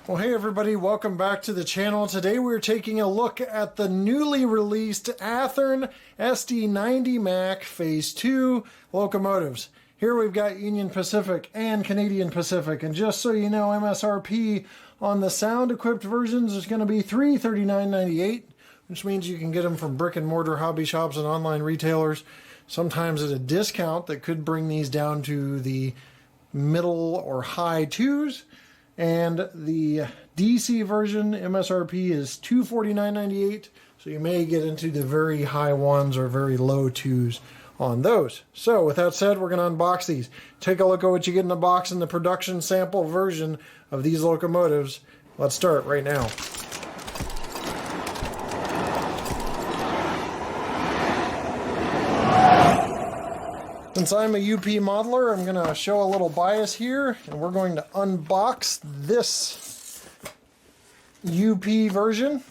Well, hey everybody, welcome back to the channel. Today we're taking a look at the newly released Athearn SD90MAC Phase 2 locomotives. Here we've got Union Pacific and Canadian Pacific, and just so you know, MSRP on the sound-equipped versions is going to be $339.98, which means you can get them from brick-and-mortar hobby shops and online retailers, sometimes at a discount that could bring these down to the middle or high twos. And the DC version MSRP is $249.98, so you may get into the very high ones or very low twos on those. So with that said, we're going to unbox these. Take a look at what you get in the box in the production sample version of these locomotives. Let's start right now. Since I'm a UP modeler, I'm going to show a little bias here, and we're going to unbox this UP version.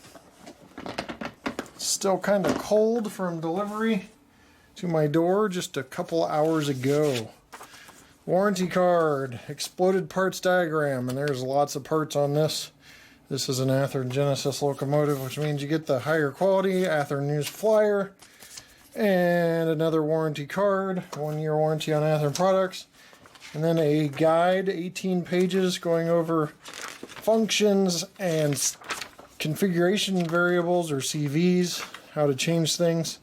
Still kind of cold from delivery to my door just a couple hours ago. Warranty card, exploded parts diagram, and there's lots of parts on this. This is an Athearn Genesis locomotive, which means you get the higher quality Athearn News flyer. And another warranty card, 1-year warranty on Athearn products, and then a guide, 18 pages, going over functions and configuration variables, or CVs, how to change things,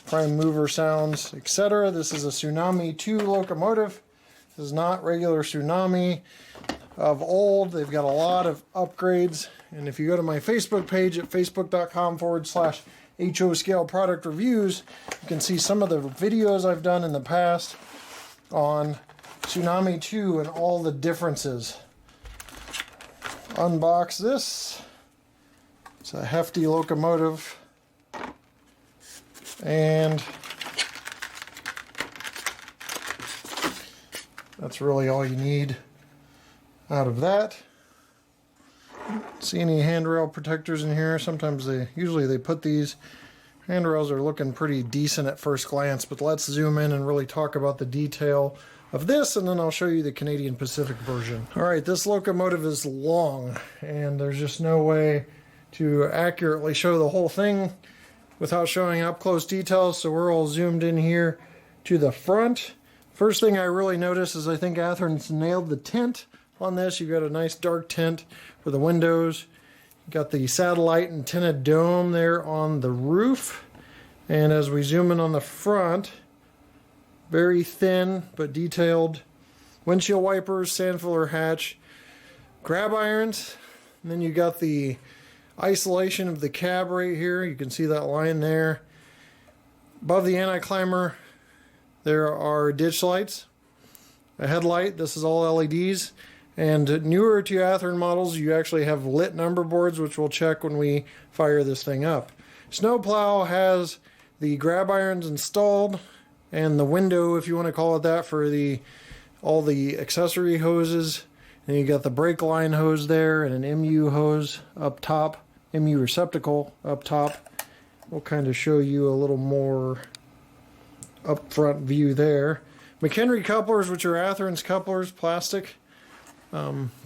prime mover sounds, etc. This is a Tsunami 2 locomotive. This is not regular Tsunami of old. They've got a lot of upgrades, and if you go to my Facebook page at facebook.com/HO Scale Product Reviews, you can see some of the videos I've done in the past on Tsunami 2 and all the differences. Unbox this. It's a hefty locomotive. And that's really all you need out of that. See any handrail protectors in here? Sometimes usually they put these. Handrails are looking pretty decent at first glance, but let's zoom in and really talk about the detail of this, and then I'll show you the Canadian Pacific version. Alright, this locomotive is long, and there's just no way to accurately show the whole thing without showing up close details, so we're all zoomed in here to the front. First thing I really notice is I think Athearn's nailed the tint on this. You've got a nice dark tint for the windows. You've got the satellite and tinted dome there on the roof. And as we zoom in on the front, very thin but detailed windshield wipers, sand filler hatch, grab irons. And then you got the isolation of the cab right here. You can see that line there. Above the anti-climber, there are ditch lights, a headlight. This is all LEDs. And newer to Athearn models, you actually have lit number boards, which we'll check when we fire this thing up. Snowplow has the grab irons installed, and the window, if you want to call it that, for all the accessory hoses. And you got the brake line hose there, and an MU hose up top, MU receptacle up top. We'll kind of show you a little more up-front view there. McHenry couplers, which are Athearn's couplers, plastic.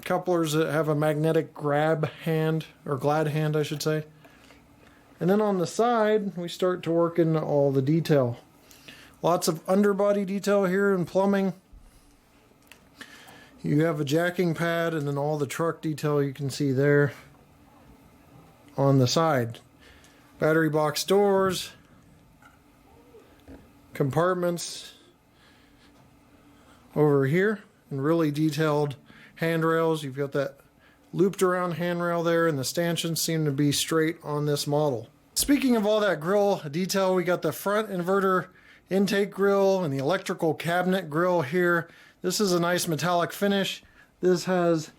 Couplers that have a magnetic grab hand, or glad hand I should say. And then on the side we start to work in all the detail. Lots of underbody detail here in plumbing. You have a jacking pad, and then all the truck detail you can see there on the side. Battery box doors, compartments over here, and really detailed handrails. You've got that looped around handrail there, and the stanchions seem to be straight on this model. Speaking of all that grille detail, we got the front inverter intake grille and the electrical cabinet grille here. This is a nice metallic finish. This has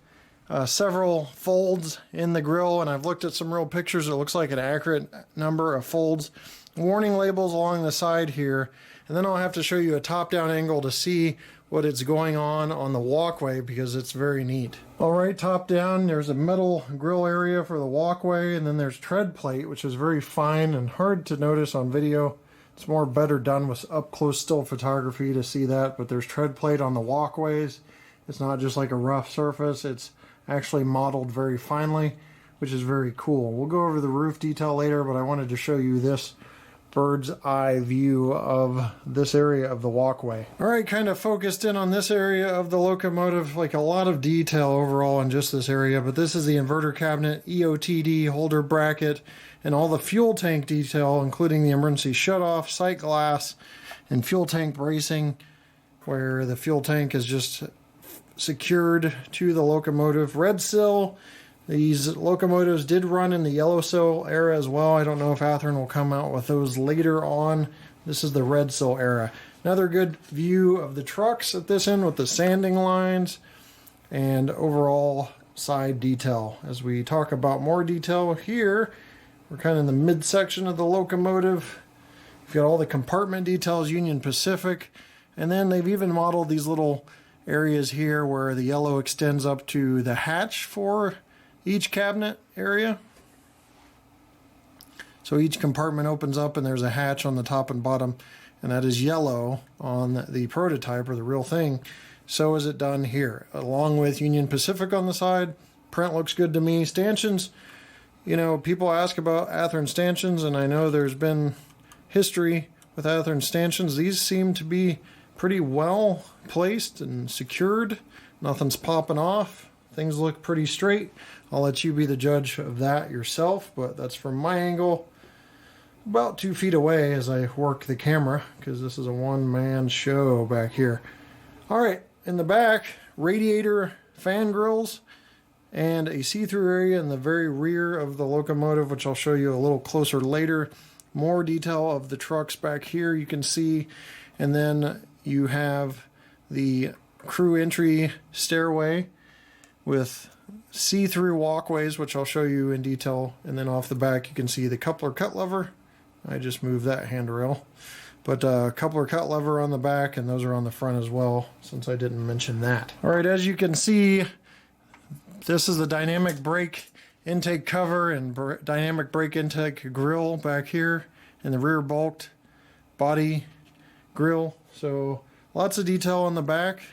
several folds in the grille, and I've looked at some real pictures. It looks like an accurate number of folds. Warning labels along the side here, and then I'll have to show you a top-down angle to see what is going on the walkway, because it's very neat. Alright, top down, there's a metal grill area for the walkway, and then there's tread plate, which is very fine and hard to notice on video. It's better done with up-close still photography to see that, but there's tread plate on the walkways. It's not just like a rough surface, it's actually modeled very finely, which is very cool. We'll go over the roof detail later, but I wanted to show you this bird's eye view of this area of the walkway. All right, kind of focused in on this area of the locomotive, like a lot of detail overall in just this area, but this is the inverter cabinet, EOTD holder bracket, and all the fuel tank detail, including the emergency shutoff, sight glass, and fuel tank bracing, where the fuel tank is just secured to the locomotive. Red sill. These locomotives did run in the yellow sill era as well. I don't know if Athearn will come out with those later on. This is the red sill era. Another good view of the trucks at this end with the sanding lines and overall side detail. As we talk about more detail here, we're kind of in the midsection of the locomotive. You've got all the compartment details, Union Pacific, and then they've even modeled these little areas here where the yellow extends up to the hatch for each cabinet area. So each compartment opens up and there's a hatch on the top and bottom, and that is yellow on the prototype or the real thing. So is it done here, along with Union Pacific on the side. Print looks good to me. Stanchions, you know, people ask about Athearn stanchions, and I know there's been history with Athearn stanchions. These seem to be pretty well placed and secured. Nothing's popping off. Things look pretty straight. I'll let you be the judge of that yourself, but that's from my angle, about 2 feet away as I work the camera, because this is a one-man show back here. All right, in the back, radiator fan grills and a see-through area in the very rear of the locomotive, which I'll show you a little closer later. More detail of the trucks back here you can see, and then you have the crew entry stairway with see-through walkways, which I'll show you in detail, and then off the back you can see the coupler cut lever. I just moved that handrail, but coupler cut lever on the back, and those are on the front as well, since I didn't mention that. All right, as you can see, this is the dynamic brake intake cover and dynamic brake intake grill back here, and the rear bulked body grill. So lots of detail on the back,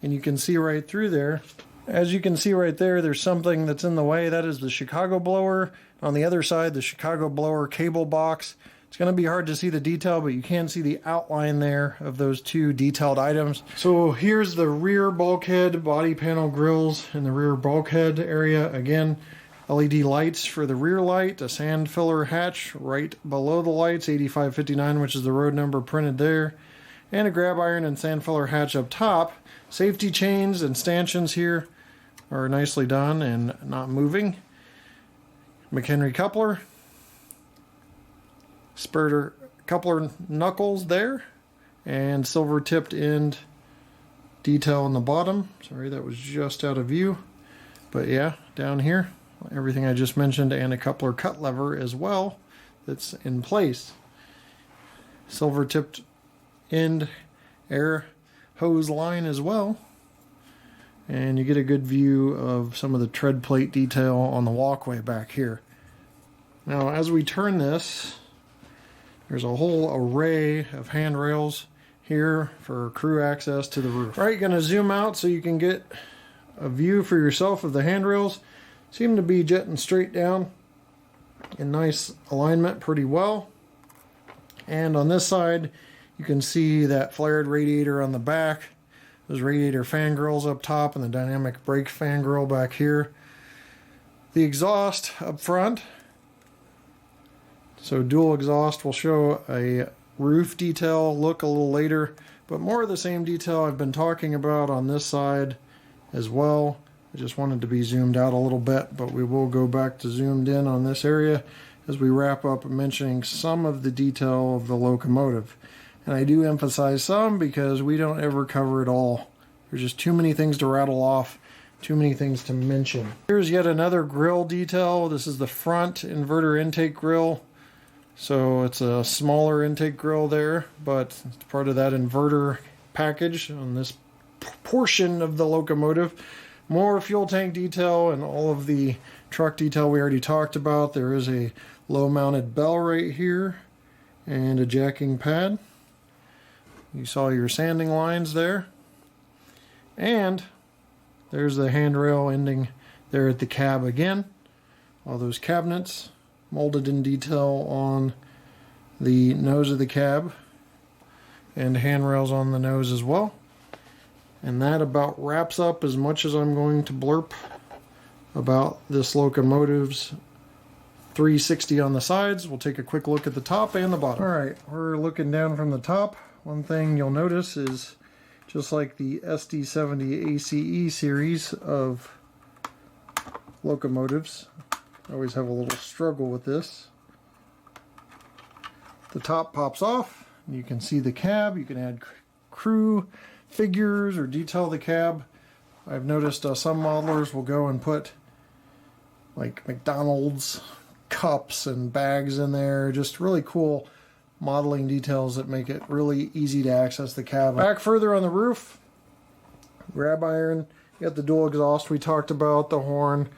and you can see right through there. As you can see right there, there's something that's in the way. That is the Chicago blower. On the other side, the Chicago blower cable box. It's going to be hard to see the detail, but you can see the outline there of those two detailed items. So here's the rear bulkhead, body panel grills in the rear bulkhead area. Again, LED lights for the rear light, a sand filler hatch right below the lights, 8559, which is the road number printed there, and a grab iron and sand filler hatch up top. Safety chains and stanchions here are nicely done and not moving. McHenry coupler, spurter coupler knuckles there, and silver tipped end detail on the bottom. Sorry, that was just out of view, but yeah, down here, everything I just mentioned, and a coupler cut lever as well that's in place. Silver tipped end air hose line as well, and you get a good view of some of the tread plate detail on the walkway back here. Now as we turn this, there's a whole array of handrails here for crew access to the roof. All right, going to zoom out so you can get a view for yourself of the handrails. Seem to be jetting straight down in nice alignment pretty well. And on this side, you can see that flared radiator on the back, those radiator fan grills up top, and the dynamic brake fan grill back here. The exhaust up front. So dual exhaust. Will show a roof detail look a little later, but more of the same detail I've been talking about on this side as well. I just wanted to be zoomed out a little bit, but we will go back to zoomed in on this area as we wrap up mentioning some of the detail of the locomotive. And I do emphasize some because we don't ever cover it all. There's just too many things to rattle off, too many things to mention. Here's yet another grill detail. This is the front inverter intake grill. So it's a smaller intake grill there, but it's part of that inverter package on this portion of the locomotive. More fuel tank detail and all of the truck detail we already talked about. There is a low mounted bell right here and a jacking pad. You saw your sanding lines there. And there's the handrail ending there at the cab again. All those cabinets molded in detail on the nose of the cab, and handrails on the nose as well. And that about wraps up as much as I'm going to blurb about this locomotive's 360 on the sides. We'll take a quick look at the top and the bottom. Alright, we're looking down from the top. One thing you'll notice is, just like the SD90 ACE series of locomotives, I always have a little struggle with this. The top pops off. You can see the cab. You can add crew figures or detail the cab. I've noticed some modelers will go and put like McDonald's cups and bags in there. Just really cool modeling details that make it really easy to access the cab. Back further on the roof, grab iron. You got the dual exhaust we talked about, the horn,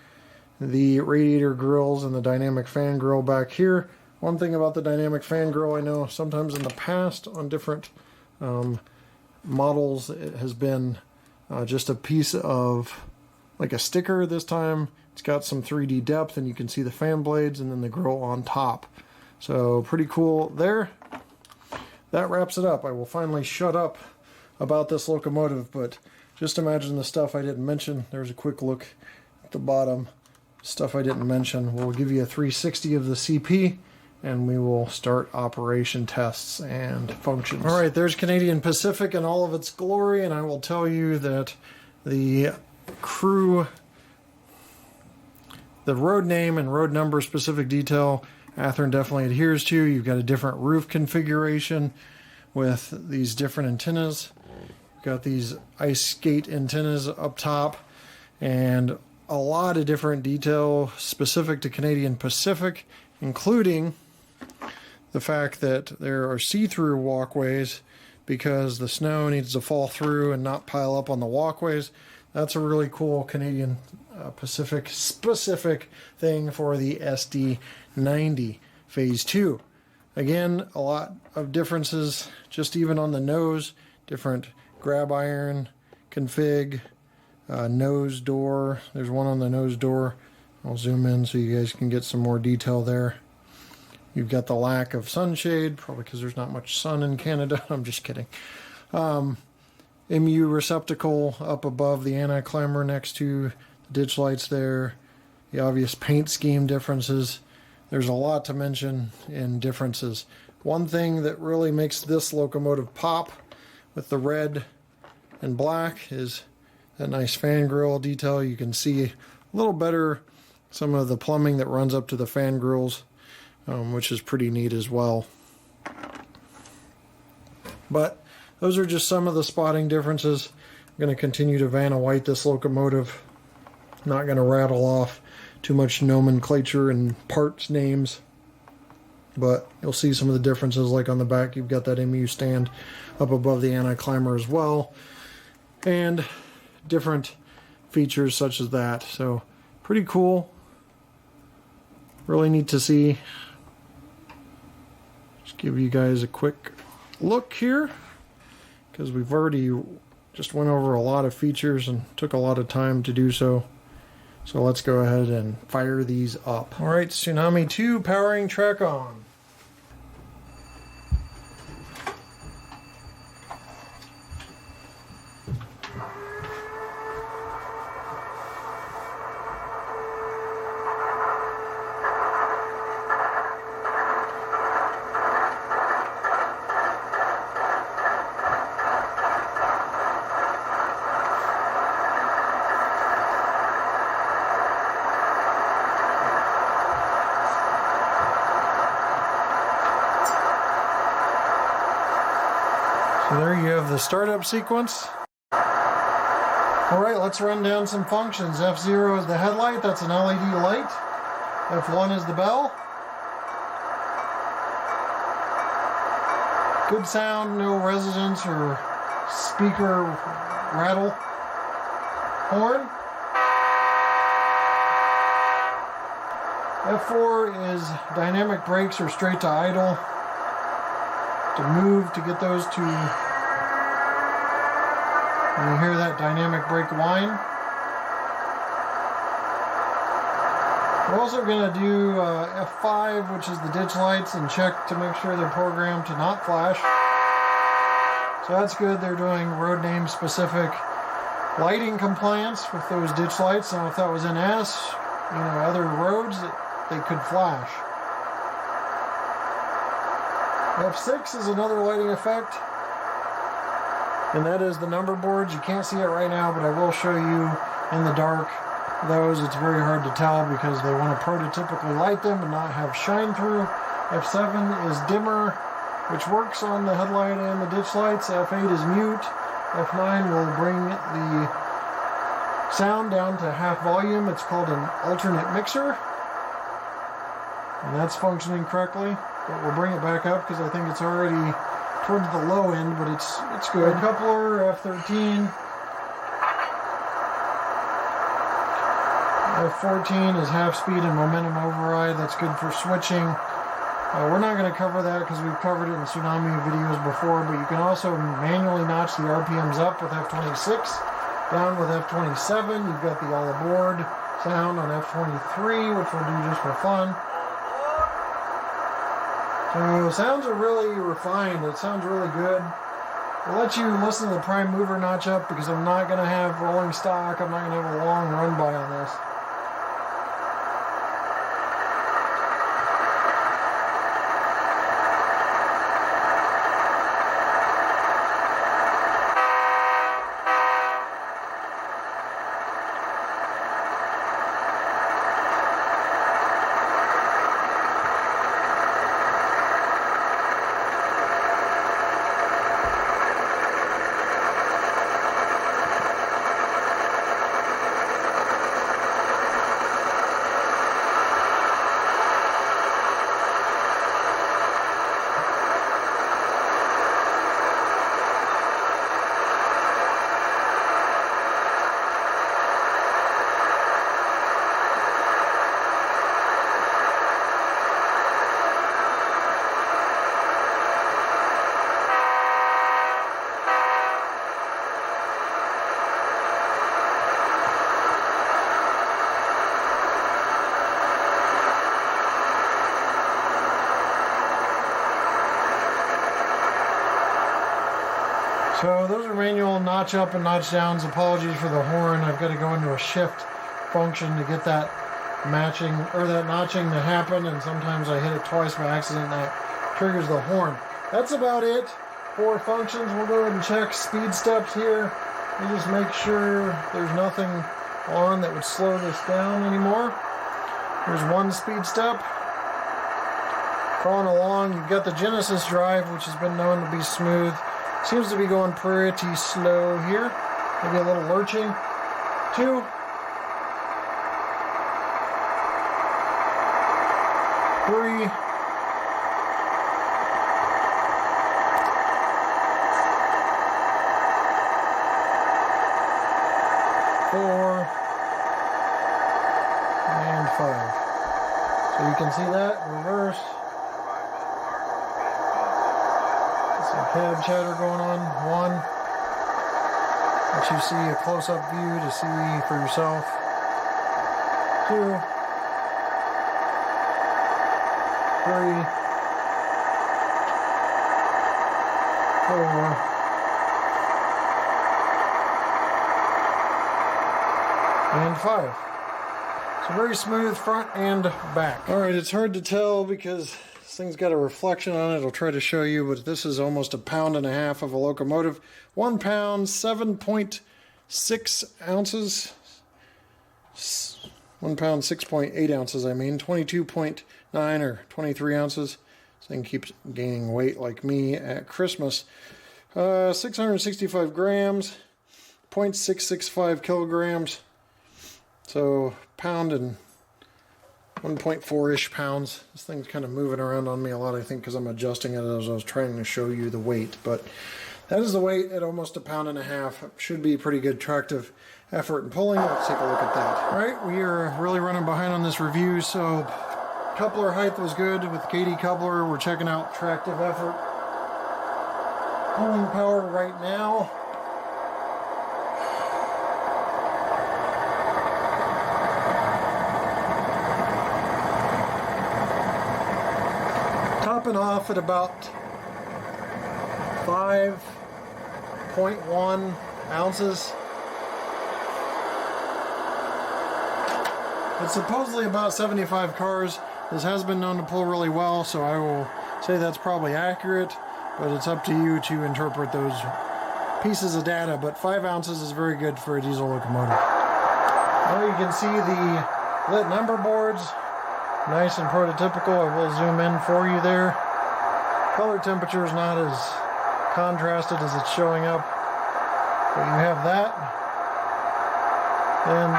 the radiator grills, and the dynamic fan grill back here. One thing about the dynamic fan grill, I know sometimes in the past on different models it has been just a piece of like a sticker. This time it's got some 3D depth and you can see the fan blades and then the grill on top. So pretty cool there. That wraps it up. I will finally shut up about this locomotive, but just imagine the stuff I didn't mention. There's a quick look at the bottom. Stuff I didn't mention. We'll give you a 360 of the CP and we will start operation tests and functions. Alright, there's Canadian Pacific in all of its glory, and I will tell you that the crew, the road name and road number specific detail, Athearn definitely adheres to. You've got a different roof configuration with these different antennas. You've got these ice skate antennas up top, and a lot of different detail specific to Canadian Pacific, including the fact that there are see-through walkways because the snow needs to fall through and not pile up on the walkways. That's a really cool Canadian Pacific specific thing for the SD90 Phase 2. Again, a lot of differences just even on the nose. Different grab iron config, nose door. There's one on the nose door. I'll zoom in so you guys can get some more detail there. You've got the lack of sunshade, probably because there's not much sun in Canada. I'm just kidding. MU receptacle up above the anti-climber next to the ditch lights there. The obvious paint scheme differences. There's a lot to mention in differences. One thing that really makes this locomotive pop with the red and black is that nice fan grill detail. You can see a little better some of the plumbing that runs up to the fan grills, which is pretty neat as well. But those are just some of the spotting differences. I'm going to continue to Vanna White this locomotive. Not going to rattle off too much nomenclature and parts names, but you'll see some of the differences. Like on the back, you've got that MU stand up above the anti-climber as well, and different features such as that. So pretty cool. Really neat to see. Just give you guys a quick look here, because we've already just went over a lot of features and took a lot of time to do so. So let's go ahead and fire these up. Alright, Tsunami 2 powering track on. So there you have the startup sequence. Alright, let's run down some functions. F0 is the headlight, that's an LED light. F1 is the bell. Good sound, no resonance or speaker rattle. Horn. F4 is dynamic brakes or straight to idle. To move to get those to, and you hear that dynamic brake whine. We're also going to do F5, which is the ditch lights, and check to make sure they're programmed to not flash. So that's good. They're doing road name specific lighting compliance with those ditch lights. Now if that was in S, you know, other roads, they could flash. F6 is another lighting effect, and that is the number boards. You can't see it right now, but I will show you in the dark. Those, it's very hard to tell because they want to prototypically light them and not have shine through. F7 is dimmer, which works on the headlight and the ditch lights. F8 is mute. F9 will bring the sound down to half volume. It's called an alternate mixer, and that's functioning correctly. But we'll bring it back up because I think it's already towards the low end, but it's good. Coupler, F13. F14 is half speed and momentum override. That's good for switching. We're not going to cover that because we've covered it in Tsunami videos before, but you can also manually notch the RPMs up with F26, down with F27. You've got the all aboard sound on F23, which we'll do just for fun. So sounds are really refined. It sounds really good. I'll let you listen to the prime mover notch up because I'm not going to have rolling stock. I'm not going to have a long run by on this. So those are manual notch up and notch downs. Apologies for the horn. I've got to go into a shift function to get that matching or that notching to happen, and sometimes I hit it twice by accident and that triggers the horn. That's about it for functions. We'll go ahead and check speed steps here and just make sure there's nothing on that would slow this down anymore. There's one speed step. Crawling along, you've got the Genesis drive, which has been known to be smooth. Seems to be going pretty slow here. Maybe a little lurching. 2. 3. 4. And 5. So you can see that in reverse. Some cab chatter going on. 1. Let you see a close-up view to see for yourself. 2. 3. 4. And 5. So very smooth front and back. Alright, it's hard to tell because this thing's got a reflection on it. I'll try to show you, but this is almost 1.5 pounds of a locomotive. 1 pound, 7.6 ounces. 1 pound, 6.8 ounces, I mean. 22.9 or 23 ounces. This thing keeps gaining weight like me at Christmas. 665 grams, 0.665 kilograms. So pound and 1.4-ish pounds. This thing's kind of moving around on me a lot, I think, because I'm adjusting it as I was trying to show you the weight. But that is the weight at almost 1.5 pounds. Should be pretty good tractive effort in pulling. Let's take a look at that. All right, we are really running behind on this review. So coupler height was good with the KD coupler. We're checking out tractive effort. Pulling power right now. topping off at about 5.1 ounces. It's supposedly about 75 cars. This has been known to pull really well, so I will say that's probably accurate, but it's up to you to interpret those pieces of data. But 5 ounces is very good for a diesel locomotive. Well, you can see the lit number boards, nice and prototypical. I will zoom in for you there. Color temperature is not as contrasted as it's showing up, but you have that. Then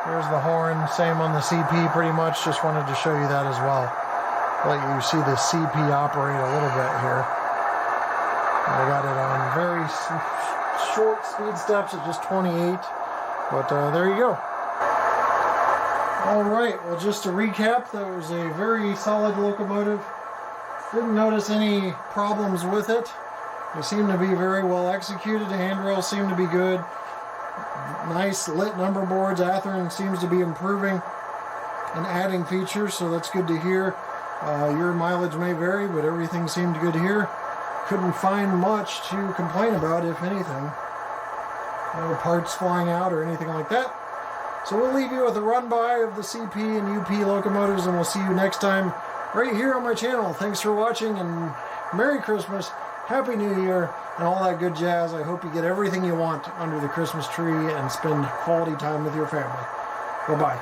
there's the horn, same on the CP pretty much. Just wanted to show you that as well. Let you see the CP operate a little bit here. I got it on very short speed steps at just 28, but there you go. Alright, well, just to recap, that was a very solid locomotive. Didn't notice any problems with it. They seem to be very well executed. The handrails seem to be good. Nice lit number boards. Athearn seems to be improving and adding features, so that's good to hear. Your mileage may vary, but everything seemed good here. Couldn't find much to complain about, if anything. No parts flying out or anything like that. So we'll leave you with a run-by of the CP and UP locomotives, and we'll see you next time right here on my channel. Thanks for watching, and Merry Christmas, Happy New Year, and all that good jazz. I hope you get everything you want under the Christmas tree and spend quality time with your family. Bye-bye.